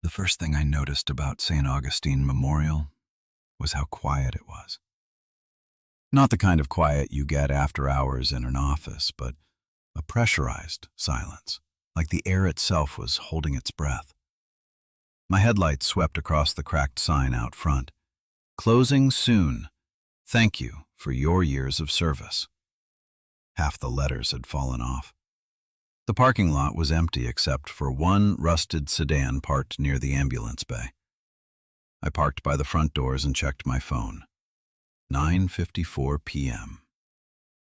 The first thing I noticed about St. Augustine Memorial was how quiet it was. Not the kind of quiet you get after hours in an office, but a pressurized silence, like the air itself was holding its breath. My headlights swept across the cracked sign out front. Closing soon. Thank you for your years of service. Half the letters had fallen off. The parking lot was empty except for one rusted sedan parked near the ambulance bay. I parked by the front doors and checked my phone. 9:54 p.m.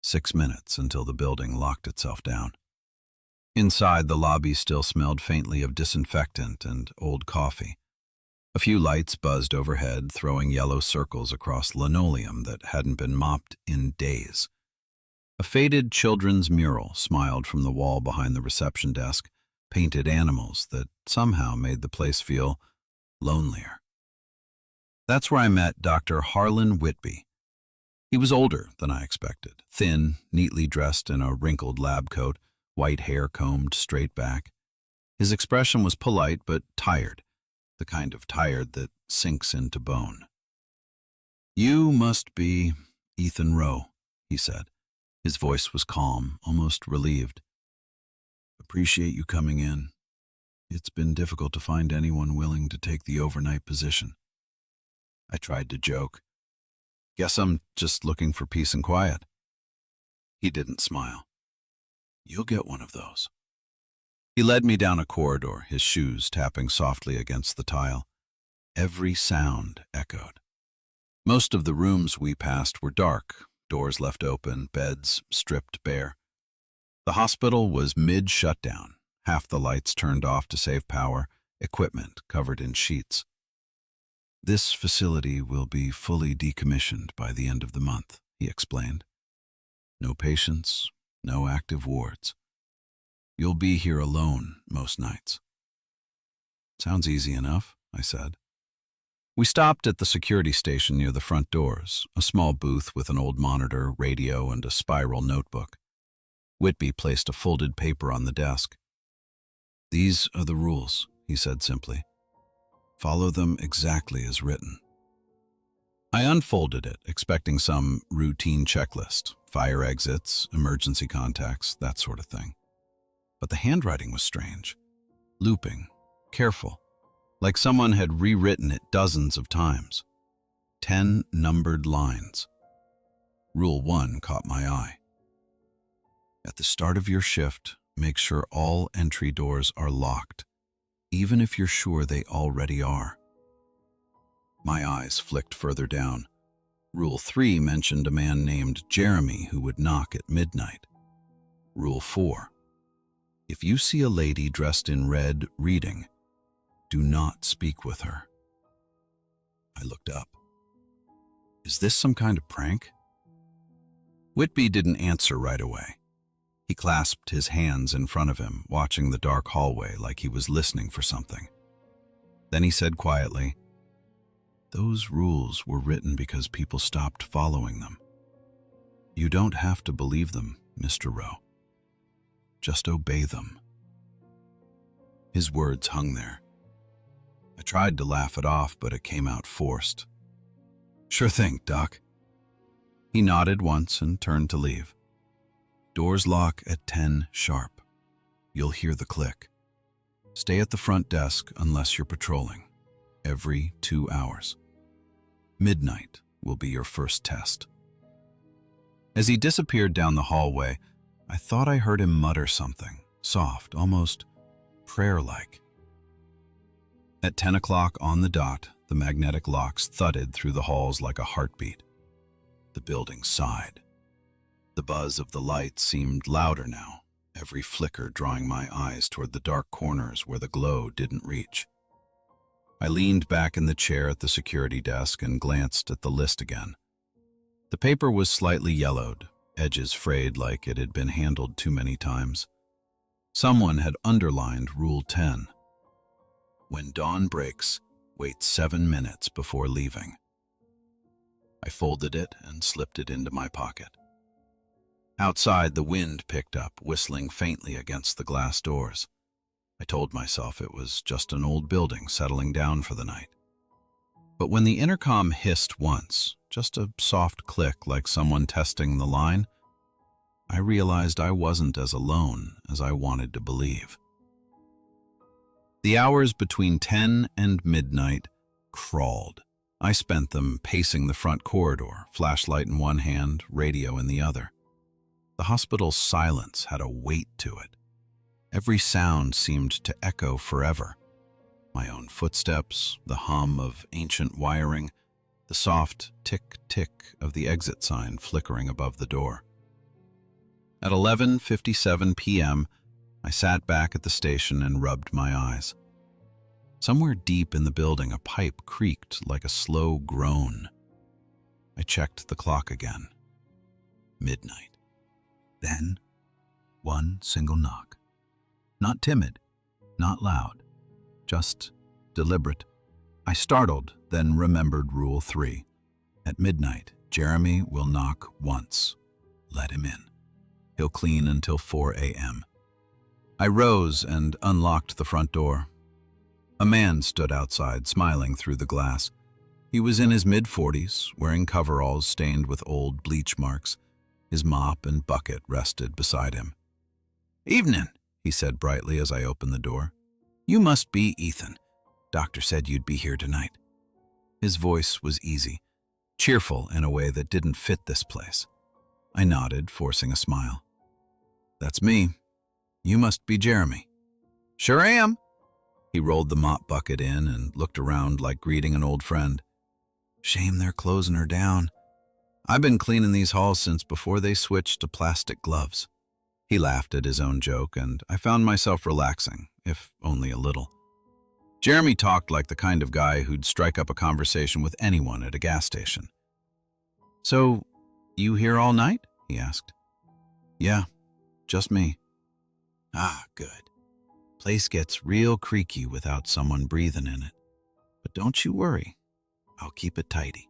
6 minutes until the building locked itself down. Inside, the lobby still smelled faintly of disinfectant and old coffee. A few lights buzzed overhead, throwing yellow circles across linoleum that hadn't been mopped in days. A faded children's mural smiled from the wall behind the reception desk, painted animals that somehow made the place feel lonelier. That's where I met Dr. Harlan Whitby. He was older than I expected, thin, neatly dressed in a wrinkled lab coat, white hair combed straight back. His expression was polite but tired, the kind of tired that sinks into bone. "You must be Ethan Rowe," he said. His voice was calm, almost relieved. "Appreciate you coming in. It's been difficult to find anyone willing to take the overnight position." I tried to joke. "Guess I'm just looking for peace and quiet." He didn't smile. "You'll get one of those." He led me down a corridor, his shoes tapping softly against the tile. Every sound echoed. Most of the rooms we passed were dark, doors left open, beds stripped bare. The hospital was mid-shutdown, half the lights turned off to save power, equipment covered in sheets. "This facility will be fully decommissioned by the end of the month," he explained. "No patients, no active wards. You'll be here alone most nights." "Sounds easy enough," I said. We stopped at the security station near the front doors, a small booth with an old monitor, radio, and a spiral notebook. Whitby placed a folded paper on the desk. "These are the rules," he said simply. "Follow them exactly as written." I unfolded it, expecting some routine checklist, fire exits, emergency contacts, that sort of thing. But the handwriting was strange, looping, careful, like someone had rewritten it dozens of times. 10 numbered lines. Rule 1 caught my eye. "At the start of your shift, make sure all entry doors are locked, even if you're sure they already are." My eyes flicked further down. Rule 3 mentioned a man named Jeremy who would knock at midnight. Rule 4. If you see a lady dressed in red reading, do not speak with her. I looked up. Is this some kind of prank? Whitby didn't answer right away. He clasped his hands in front of him, watching the dark hallway like he was listening for something. Then he said quietly, "Those rules were written because people stopped following them. You don't have to believe them, Mr. Rowe. Just obey them." His words hung there. I tried to laugh it off, but it came out forced. "Sure thing, Doc." He nodded once and turned to leave. "Doors lock at 10 sharp. You'll hear the click. Stay at the front desk unless you're patrolling. Every 2 hours. Midnight will be your first test." As he disappeared down the hallway, I thought I heard him mutter something, soft, almost prayer-like. At 10 o'clock on the dot, the magnetic locks thudded through the halls like a heartbeat. The building sighed. The buzz of the lights seemed louder now, every flicker drawing my eyes toward the dark corners where the glow didn't reach. I leaned back in the chair at the security desk and glanced at the list again. The paper was slightly yellowed, edges frayed like it had been handled too many times. Someone had underlined Rule 10. When dawn breaks, wait 7 minutes before leaving. I folded it and slipped it into my pocket. Outside, the wind picked up, whistling faintly against the glass doors. I told myself it was just an old building settling down for the night. But when the intercom hissed once, just a soft click like someone testing the line, I realized I wasn't as alone as I wanted to believe. The hours between 10 and midnight crawled. I spent them pacing the front corridor, flashlight in one hand, radio in the other. The hospital's silence had a weight to it. Every sound seemed to echo forever. My own footsteps, the hum of ancient wiring, the soft tick-tick of the exit sign flickering above the door. At 11:57 p.m., I sat back at the station and rubbed my eyes. Somewhere deep in the building, a pipe creaked like a slow groan. I checked the clock again. Midnight. Then, one single knock. Not timid, not loud, just deliberate. I startled, then remembered Rule 3. At midnight, Jeremy will knock once. Let him in. He'll clean until 4 a.m. I rose and unlocked the front door. A man stood outside, smiling through the glass. He was in his mid-40s, wearing coveralls stained with old bleach marks. His mop and bucket rested beside him. "Evening," he said brightly as I opened the door. "You must be Ethan. Doctor said you'd be here tonight." His voice was easy, cheerful in a way that didn't fit this place. I nodded, forcing a smile. "That's me. You must be Jeremy." "Sure am." He rolled the mop bucket in and looked around like greeting an old friend. "Shame they're closing her down. I've been cleaning these halls since before they switched to plastic gloves." He laughed at his own joke, and I found myself relaxing, if only a little. Jeremy talked like the kind of guy who'd strike up a conversation with anyone at a gas station. "So, you here all night?" he asked. "Yeah, just me." "Ah, good. Place gets real creaky without someone breathing in it. But don't you worry. I'll keep it tidy."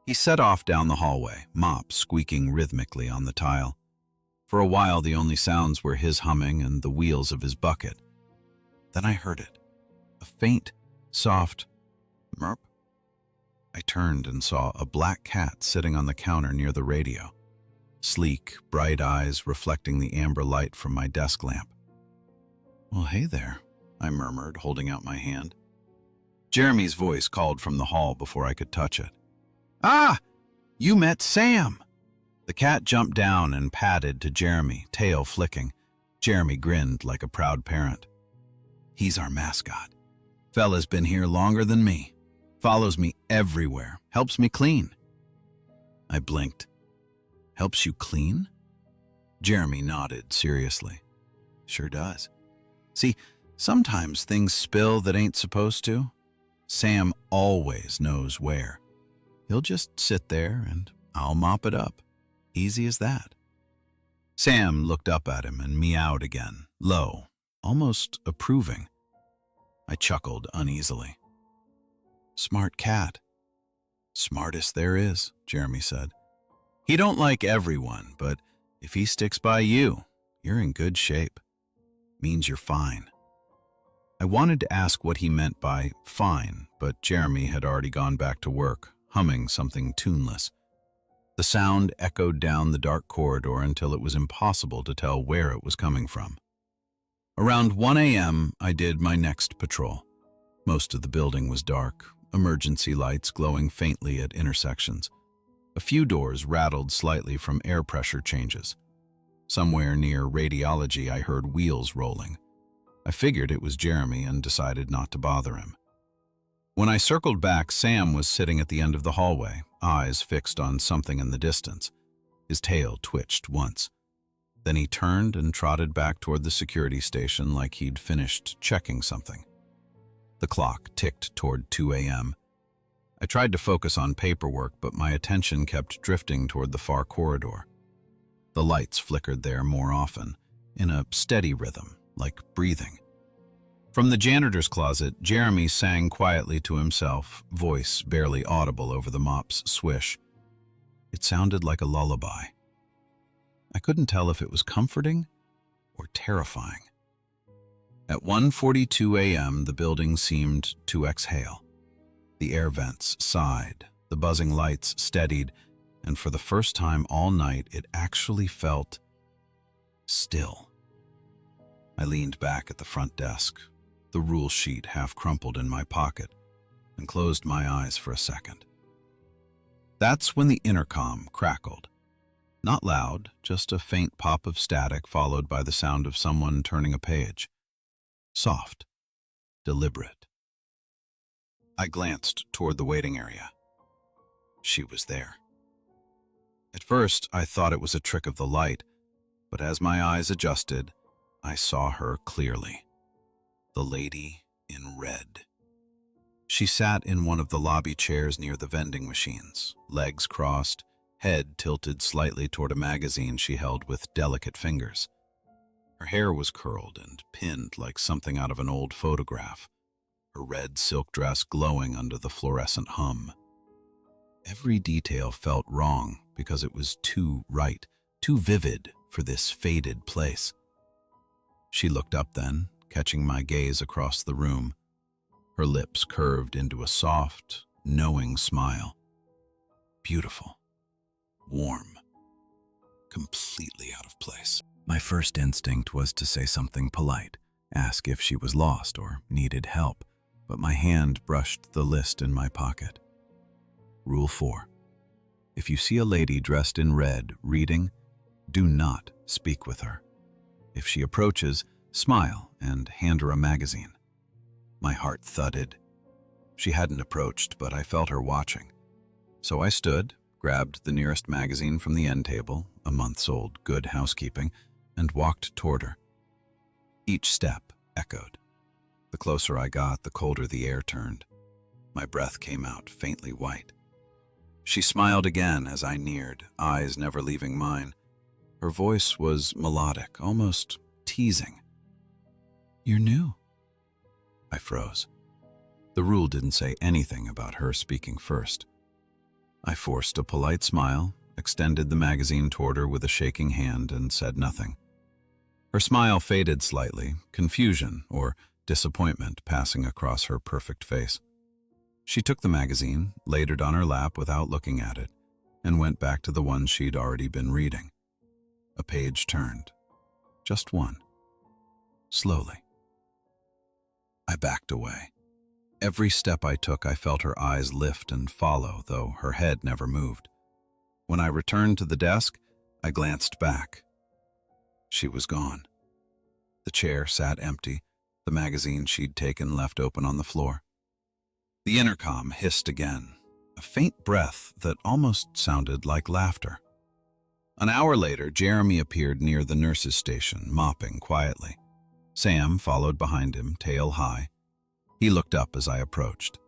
He set off down the hallway, mops squeaking rhythmically on the tile. For a while, the only sounds were his humming and the wheels of his bucket. Then I heard it. A faint, soft murp. I turned and saw a black cat sitting on the counter near the radio. Sleek, bright eyes reflecting the amber light from my desk lamp. "Well, hey there," I murmured, holding out my hand. Jeremy's voice called from the hall before I could touch it. "Ah, you met Sam!" The cat jumped down and padded to Jeremy, tail flicking. Jeremy grinned like a proud parent. "He's our mascot. Fella's been here longer than me. Follows me everywhere. Helps me clean." I blinked. "Helps you clean?" Jeremy nodded seriously. "Sure does. See, sometimes things spill that ain't supposed to. Sam always knows where. He'll just sit there and I'll mop it up. Easy as that." Sam looked up at him and meowed again, low, almost approving. I chuckled uneasily. "Smart cat." "Smartest there is," Jeremy said. "He don't like everyone, but if he sticks by you, you're in good shape. Means you're fine." I wanted to ask what he meant by fine, but Jeremy had already gone back to work, humming something tuneless. The sound echoed down the dark corridor until it was impossible to tell where it was coming from. Around 1 a.m., I did my next patrol. Most of the building was dark, emergency lights glowing faintly at intersections. A few doors rattled slightly from air pressure changes. Somewhere near radiology, I heard wheels rolling. I figured it was Jeremy and decided not to bother him. When I circled back, Sam was sitting at the end of the hallway, eyes fixed on something in the distance. His tail twitched once. Then he turned and trotted back toward the security station like he'd finished checking something. The clock ticked toward 2 a.m. I tried to focus on paperwork, but my attention kept drifting toward the far corridor. The lights flickered there more often, in a steady rhythm, like breathing. From the janitor's closet, Jeremy sang quietly to himself, voice barely audible over the mop's swish. It sounded like a lullaby. I couldn't tell if it was comforting or terrifying. At 1:42 a.m., the building seemed to exhale. The air vents sighed, the buzzing lights steadied, and for the first time all night, it actually felt still. I leaned back at the front desk, the rule sheet half crumpled in my pocket, and closed my eyes for a second. That's when the intercom crackled. Not loud, just a faint pop of static followed by the sound of someone turning a page. Soft, deliberate. I glanced toward the waiting area. She was there. At first, I thought it was a trick of the light, but as my eyes adjusted, I saw her clearly. The lady in red. She sat in one of the lobby chairs near the vending machines, legs crossed, head tilted slightly toward a magazine she held with delicate fingers. Her hair was curled and pinned like something out of an old photograph, her red silk dress glowing under the fluorescent hum. Every detail felt wrong because it was too right, too vivid for this faded place. She looked up then, catching my gaze across the room. Her lips curved into a soft, knowing smile. Beautiful. Warm. Completely out of place. My first instinct was to say something polite, ask if she was lost or needed help, but my hand brushed the list in my pocket. Rule 4. If you see a lady dressed in red reading, do not speak with her. If she approaches, smile and hand her a magazine. My heart thudded. She hadn't approached, but I felt her watching. So I stood, grabbed the nearest magazine from the end table, a month's old Good Housekeeping, and walked toward her. Each step echoed. The closer I got, the colder the air turned. My breath came out faintly white. She smiled again as I neared, eyes never leaving mine. Her voice was melodic, almost teasing. "You're new." I froze. The rule didn't say anything about her speaking first. I forced a polite smile, extended the magazine toward her with a shaking hand, and said nothing. Her smile faded slightly, confusion or disappointment passing across her perfect face. She took the magazine, laid it on her lap without looking at it, and went back to the one she'd already been reading. A page turned. Just one. Slowly. I backed away. Every step I took, I felt her eyes lift and follow, though her head never moved. When I returned to the desk, I glanced back. She was gone. The chair sat empty, the magazine she'd taken left open on the floor. The intercom hissed again, a faint breath that almost sounded like laughter. An hour later, Jeremy appeared near the nurse's station, mopping quietly. Sam followed behind him, tail high. He looked up as I approached.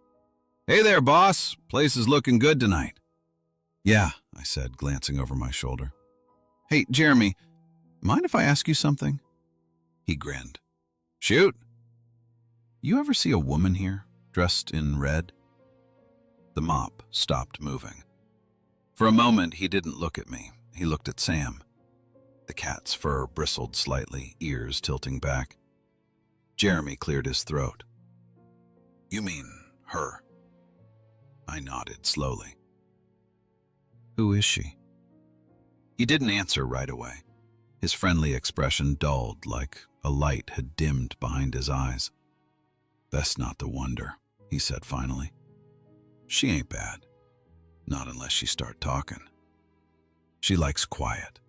"Hey there, boss. Place is looking good tonight." "Yeah," I said, glancing over my shoulder. "Hey, Jeremy, mind if I ask you something?" He grinned. "Shoot." "You ever see a woman here, dressed in red?" The mop stopped moving. For a moment, he didn't look at me. He looked at Sam. The cat's fur bristled slightly, ears tilting back. Jeremy cleared his throat. "You mean her?" I nodded slowly. "Who is she?" He didn't answer right away. His friendly expression dulled, like a light had dimmed behind his eyes. "Best not to wonder," he said finally. "She ain't bad. Not unless she start talking. She likes quiet."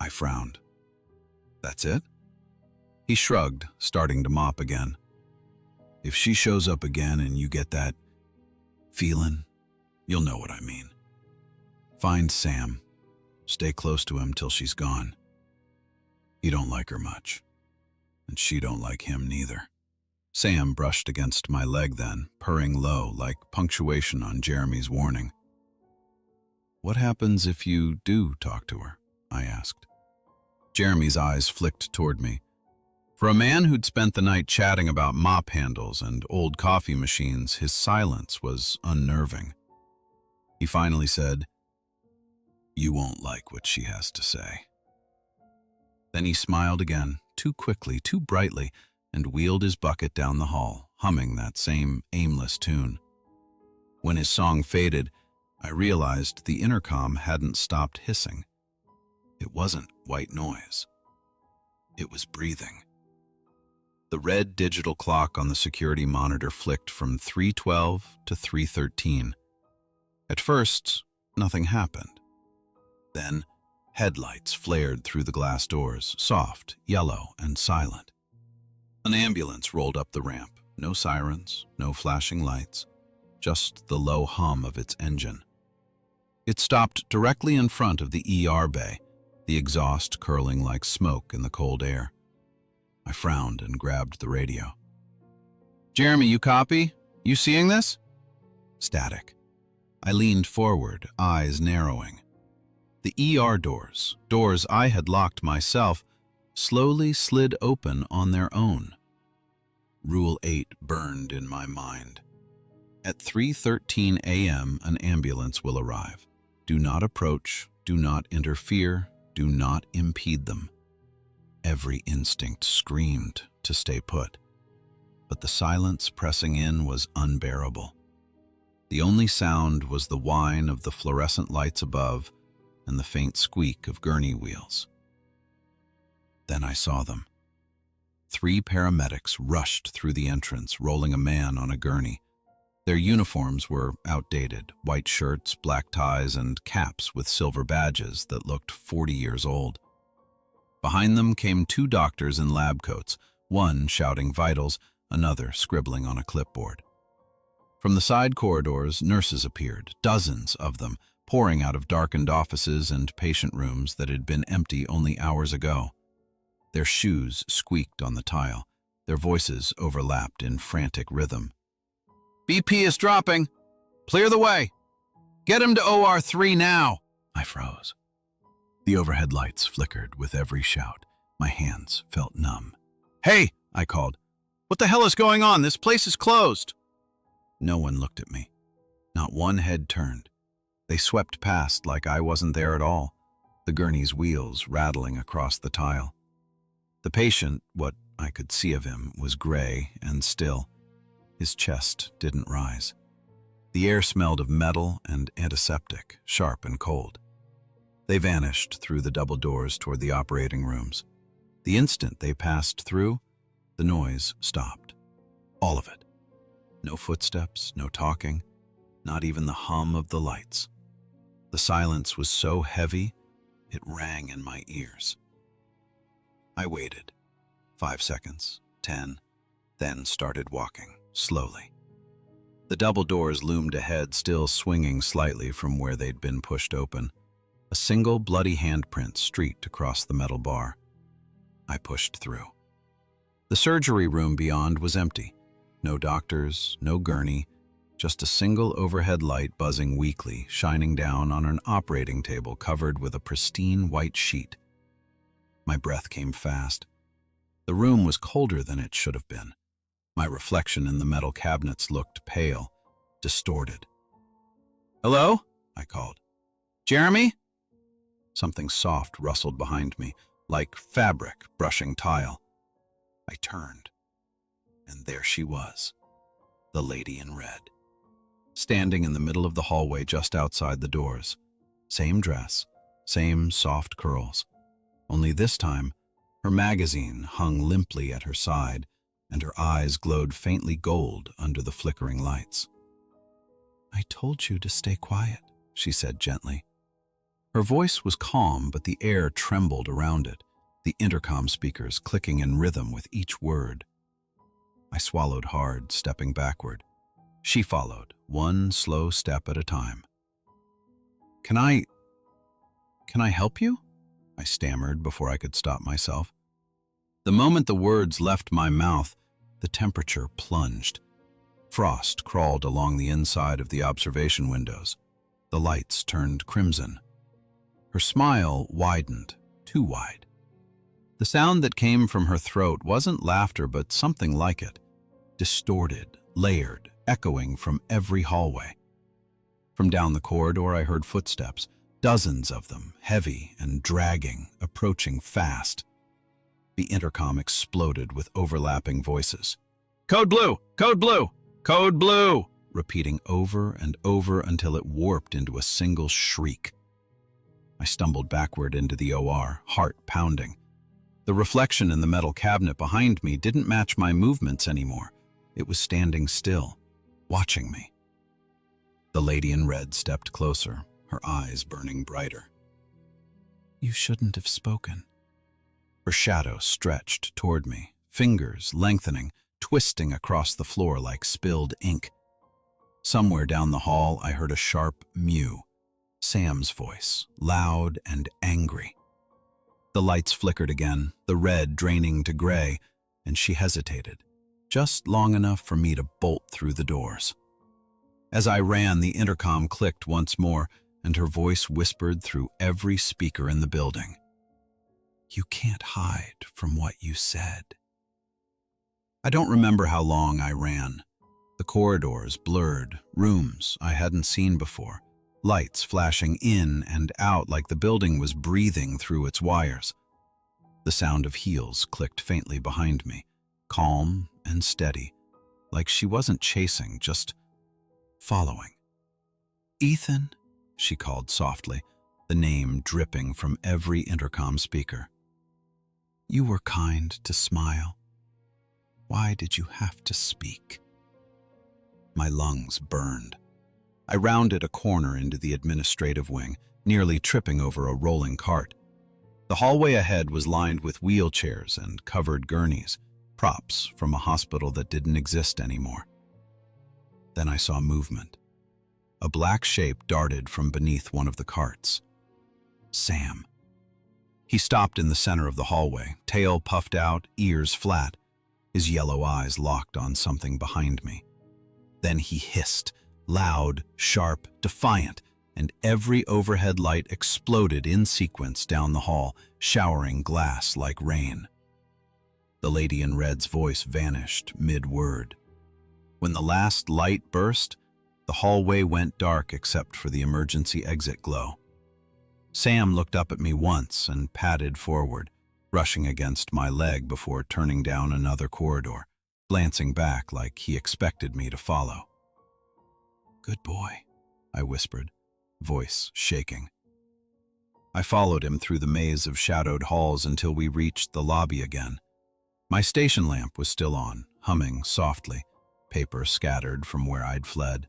I frowned. "That's it?" He shrugged, starting to mop again. "If she shows up again and you get that feeling, you'll know what I mean. Find Sam. Stay close to him till she's gone. He don't like her much, and she don't like him neither." Sam brushed against my leg then, purring low like punctuation on Jeremy's warning. "What happens if you do talk to her?" I asked. Jeremy's eyes flicked toward me. For a man who'd spent the night chatting about mop handles and old coffee machines, his silence was unnerving. He finally said, "You won't like what she has to say." Then he smiled again, too quickly, too brightly, and wheeled his bucket down the hall, humming that same aimless tune. When his song faded, I realized the intercom hadn't stopped hissing. It wasn't white noise. It was breathing. The red digital clock on the security monitor flicked from 3:12 to 3:13. At first, nothing happened. Then, headlights flared through the glass doors, soft, yellow, and silent. An ambulance rolled up the ramp. No sirens, no flashing lights, just the low hum of its engine. It stopped directly in front of the ER bay, the exhaust curling like smoke in the cold air. I frowned and grabbed the radio. "Jeremy, you copy? You seeing this?" Static. I leaned forward, eyes narrowing. The ER doors I had locked myself, slowly slid open on their own. Rule 8 burned in my mind. At 3:13 a.m., an ambulance will arrive. Do not approach, do not interfere, do not impede them. Every instinct screamed to stay put, but the silence pressing in was unbearable. The only sound was the whine of the fluorescent lights above and the faint squeak of gurney wheels. Then I saw them. 3 paramedics rushed through the entrance, rolling a man on a gurney. Their uniforms were outdated, white shirts, black ties, and caps with silver badges that looked 40 years old. Behind them came 2 doctors in lab coats, one shouting vitals, another scribbling on a clipboard. From the side corridors, nurses appeared, dozens of them, pouring out of darkened offices and patient rooms that had been empty only hours ago. Their shoes squeaked on the tile. Their voices overlapped in frantic rhythm. "BP is dropping. Clear the way. Get him to OR 3 now." I froze. The overhead lights flickered with every shout. My hands felt numb. "Hey," I called. "What the hell is going on? This place is closed." No one looked at me. Not one head turned. They swept past like I wasn't there at all, the gurney's wheels rattling across the tile. The patient, what I could see of him, was gray and still. His chest didn't rise. The air smelled of metal and antiseptic, sharp and cold. They vanished through the double doors toward the operating rooms. The instant they passed through, the noise stopped. All of it. No footsteps, no talking, not even the hum of the lights. The silence was so heavy, it rang in my ears. I waited. 5 seconds, 10, then started walking, slowly. The double doors loomed ahead, still swinging slightly from where they'd been pushed open. A single bloody handprint streaked across the metal bar. I pushed through. The surgery room beyond was empty. No doctors, no gurney, just a single overhead light buzzing weakly, shining down on an operating table covered with a pristine white sheet. My breath came fast. The room was colder than it should have been. My reflection in the metal cabinets looked pale, distorted. "Hello?" I called. "Jeremy?" Something soft rustled behind me, like fabric brushing tile. I turned, and there she was, the lady in red, standing in the middle of the hallway just outside the doors. Same dress, same soft curls. Only this time, her magazine hung limply at her side, and her eyes glowed faintly gold under the flickering lights. "I told you to stay quiet," she said gently. Her voice was calm, but the air trembled around it, the intercom speakers clicking in rhythm with each word. I swallowed hard, stepping backward. She followed, one slow step at a time. Can I help you?" I stammered before I could stop myself. The moment the words left my mouth, the temperature plunged. Frost crawled along the inside of the observation windows. The lights turned crimson. Her smile widened, too wide. The sound that came from her throat wasn't laughter, but something like it, distorted, layered, echoing from every hallway. From down the corridor, I heard footsteps, dozens of them, heavy and dragging, approaching fast. The intercom exploded with overlapping voices. "Code blue! Code blue! Code blue!" repeating over and over until it warped into a single shriek. I stumbled backward into the OR, heart pounding. The reflection in the metal cabinet behind me didn't match my movements anymore. It was standing still, watching me. The lady in red stepped closer, her eyes burning brighter. "You shouldn't have spoken." Her shadow stretched toward me, fingers lengthening, twisting across the floor like spilled ink. Somewhere down the hall, I heard a sharp mew. Sam's voice, loud and angry. The lights flickered again, the red draining to gray, and she hesitated, just long enough for me to bolt through the doors. As I ran, the intercom clicked once more, and her voice whispered through every speaker in the building. "You can't hide from what you said." I don't remember how long I ran. The corridors blurred, rooms I hadn't seen before, lights flashing in and out like the building was breathing through its wires. The sound of heels clicked faintly behind me, calm and steady, like she wasn't chasing, just following. "Ethan," she called softly, the name dripping from every intercom speaker. "You were kind to smile. Why did you have to speak?" My lungs burned. I rounded a corner into the administrative wing, nearly tripping over a rolling cart. The hallway ahead was lined with wheelchairs and covered gurneys, props from a hospital that didn't exist anymore. Then I saw movement. A black shape darted from beneath one of the carts. Sam. He stopped in the center of the hallway, tail puffed out, ears flat, his yellow eyes locked on something behind me. Then he hissed, loud, sharp, defiant, and every overhead light exploded in sequence down the hall, showering glass like rain. The lady in red's voice vanished mid-word. When the last light burst, the hallway went dark except for the emergency exit glow. Sam looked up at me once and padded forward, brushing against my leg before turning down another corridor, glancing back like he expected me to follow. "Good boy," I whispered, voice shaking. I followed him through the maze of shadowed halls until we reached the lobby again. My station lamp was still on, humming softly, paper scattered from where I'd fled.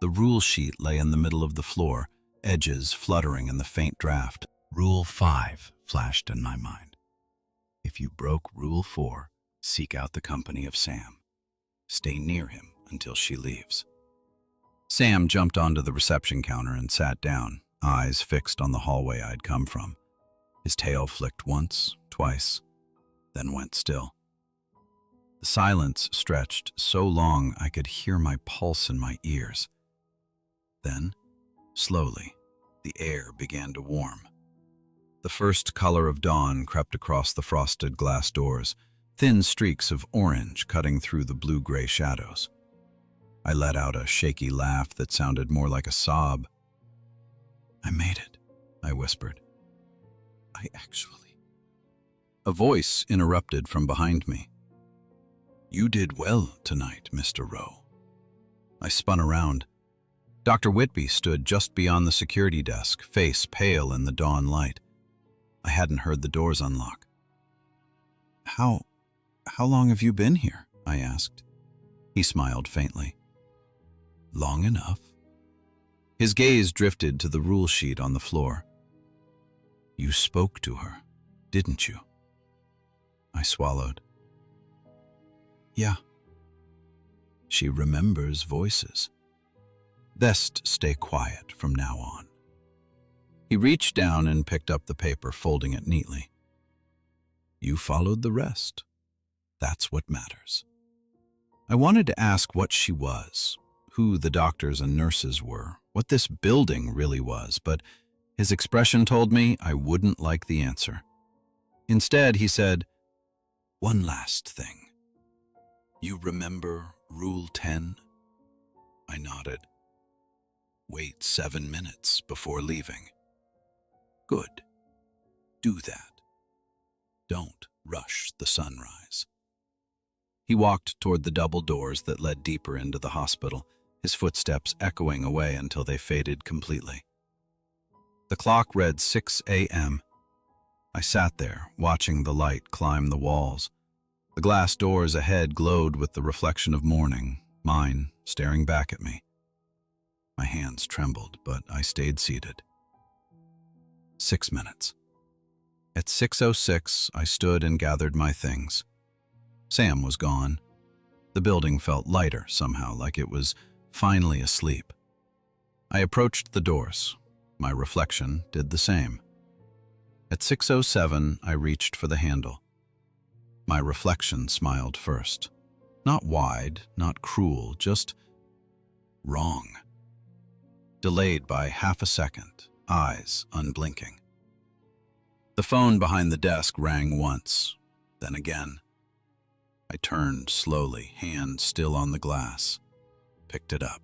The rule sheet lay in the middle of the floor, edges fluttering in the faint draft. Rule 5 flashed in my mind. If you broke Rule 4, seek out the company of Sam. Stay near him until she leaves. Sam jumped onto the reception counter and sat down, eyes fixed on the hallway I'd come from. His tail flicked once, twice, then went still. The silence stretched so long I could hear my pulse in my ears. Then, slowly, the air began to warm. The first color of dawn crept across the frosted glass doors, thin streaks of orange cutting through the blue-gray shadows. I let out a shaky laugh that sounded more like a sob. "I made it," I whispered. "I actually—" A voice interrupted from behind me. "You did well tonight, Mr. Rowe." I spun around. Dr. Whitby stood just beyond the security desk, face pale in the dawn light. I hadn't heard the doors unlock. How long have you been here?" I asked. He smiled faintly. "Long enough." His gaze drifted to the rule sheet on the floor. "You spoke to her, didn't you?" I swallowed. "Yeah." "She remembers voices. Best stay quiet from now on." He reached down and picked up the paper, folding it neatly. "You followed the rest. That's what matters." I wanted to ask what she was, who the doctors and nurses were, what this building really was, but his expression told me I wouldn't like the answer. Instead, he said, "One last thing. You remember Rule 10? I nodded. "Wait 7 minutes before leaving." "Good. Do that. Don't rush the sunrise. He walked toward the double doors that led deeper into the hospital, his footsteps echoing away until they faded completely. The clock read 6 a.m. I sat there, watching the light climb the walls. The glass doors ahead glowed with the reflection of morning, mine staring back at me. My hands trembled, but I stayed seated. 6 minutes. At 6:06, I stood and gathered my things. Sam was gone. The building felt lighter somehow, like it was finally asleep. I approached the doors. My reflection did the same. At 6:07, I reached for the handle. My reflection smiled first. Not wide, not cruel, just wrong. Delayed by half a second, eyes unblinking. The phone behind the desk rang once, then again. I turned slowly, hand still on the glass, picked it up.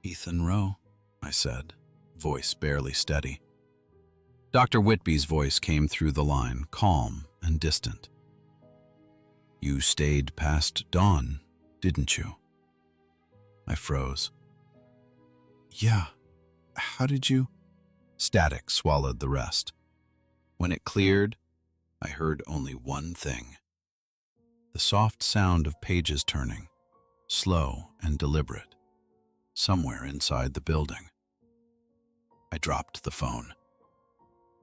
"Ethan Rowe," I said, voice barely steady. Dr. Whitby's voice came through the line, calm and distant. "You stayed past dawn, didn't you?" I froze. "Yeah. How did you—" Static swallowed the rest. When it cleared, I heard only one thing. The soft sound of pages turning, slow and deliberate, somewhere inside the building. I dropped the phone.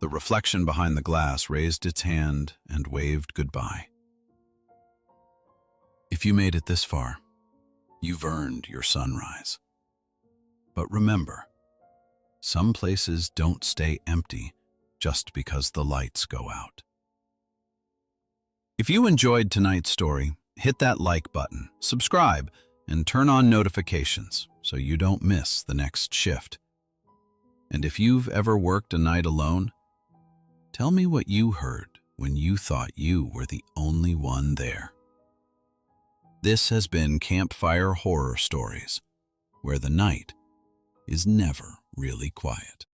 The reflection behind the glass raised its hand and waved goodbye. If you made it this far, you've earned your sunrise. But remember, some places don't stay empty just because the lights go out. If you enjoyed tonight's story, hit that like button, subscribe, and turn on notifications so you don't miss the next shift. And if you've ever worked a night alone, tell me what you heard when you thought you were the only one there. This has been Campfire Horror Stories, where the night is never really quiet.